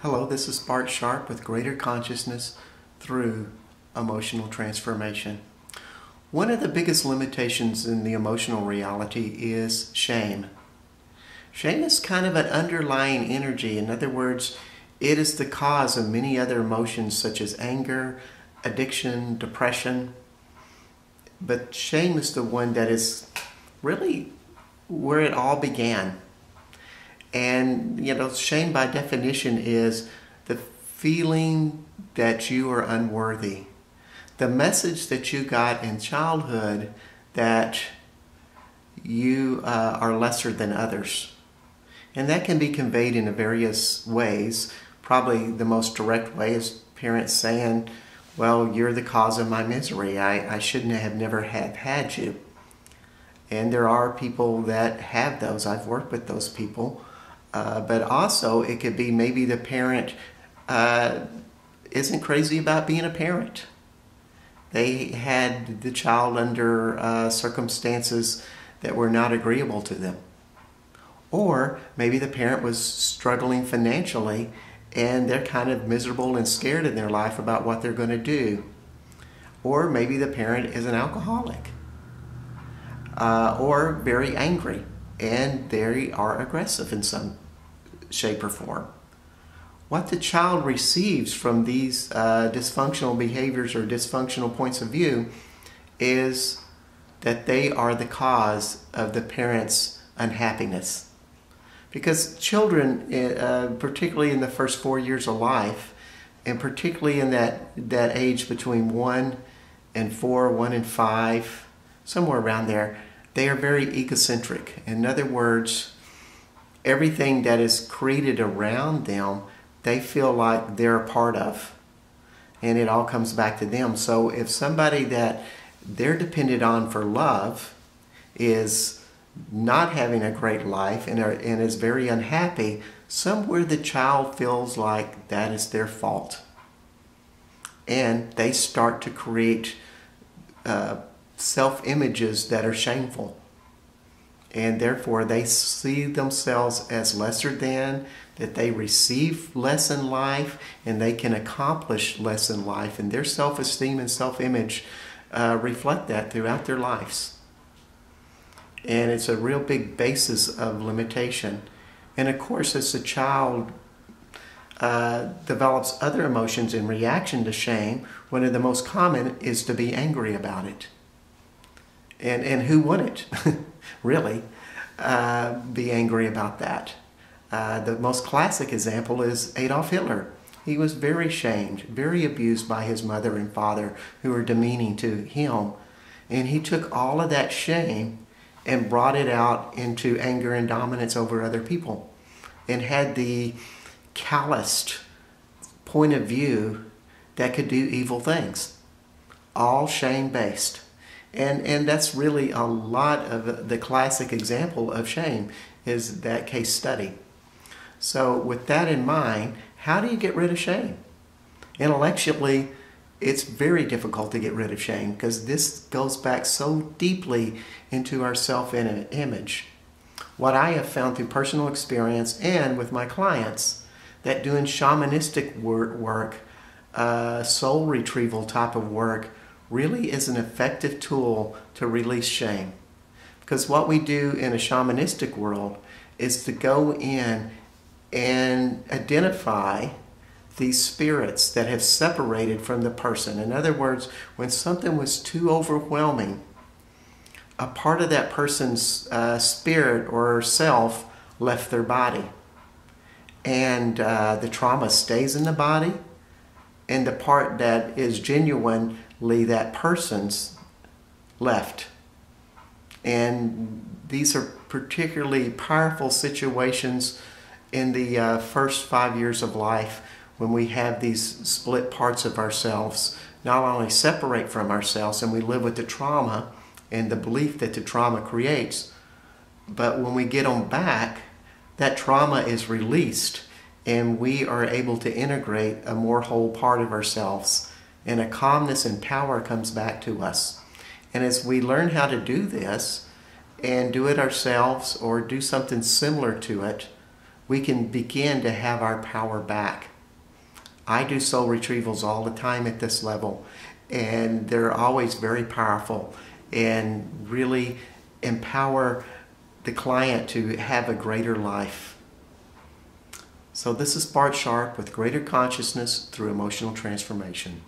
Hello, this is Bart Sharp with Greater Consciousness through Emotional Transformation. One of the biggest limitations in the emotional reality is shame. Shame is kind of an underlying energy. In other words, it is the cause of many other emotions such as anger, addiction, depression. But shame is the one that is really where it all began. And, shame by definition is the feeling that you are unworthy. The message that you got in childhood that you are lesser than others. And that can be conveyed in various ways. Probably the most direct way is parents saying, well, you're the cause of my misery. I shouldn't have never have had you. And there are people that have those. I've worked with those people. But also it could be maybe the parent isn't crazy about being a parent. They had the child under circumstances that were not agreeable to them. Or maybe the parent was struggling financially and they're kind of miserable and scared in their life about what they're going to do. Or maybe the parent is an alcoholic or very angry and they are aggressive in some shape or form. What the child receives from these dysfunctional behaviors or dysfunctional points of view is that they are the cause of the parent's unhappiness. Because children, particularly in the first 4 years of life, and particularly in that age between 1 and 4, 1 and 5, somewhere around there, they are very egocentric. In other words, everything that is created around them, they feel like they're a part of. And it all comes back to them. So if somebody that they're dependent on for love is not having a great life and is very unhappy, somewhere the child feels like that is their fault. And they start to create self-images that are shameful. And therefore they see themselves as lesser than, that they receive less in life, and they can accomplish less in life. And their self-esteem and self-image reflect that throughout their lives. And it's a real big basis of limitation. And of course, as the child develops other emotions in reaction to shame, one of the most common is to be angry about it. And who wouldn't, really, be angry about that? The most classic example is Adolf Hitler. He was very shamed, very abused by his mother and father who were demeaning to him. And he took all of that shame and brought it out into anger and dominance over other people. And had the calloused point of view that could do evil things. All shame-based. And that's really a lot of the classic example of shame is that case study. So with that in mind, how do you get rid of shame? Intellectually, it's very difficult to get rid of shame because this goes back so deeply into our self-image. What I have found through personal experience and with my clients, that doing shamanistic work, soul retrieval type of work, really is an effective tool to release shame. Because what we do in a shamanistic world is to go in and identify these spirits that have separated from the person. In other words, when something was too overwhelming, a part of that person's spirit or self left their body. And the trauma stays in the body, and the part that is genuinely that person's left. And these are particularly powerful situations in the first 5 years of life when we have these split parts of ourselves, not only separate from ourselves and we live with the trauma and the belief that the trauma creates, but when we get them back, that trauma is released and we are able to integrate a more whole part of ourselves, and a calmness and power comes back to us. And as we learn how to do this and do it ourselves or do something similar to it, we can begin to have our power back. I do soul retrievals all the time at this level, and they're always very powerful and really empower the client to have a greater life. So this is Bart Sharp with Greater Consciousness through Emotional Transformation.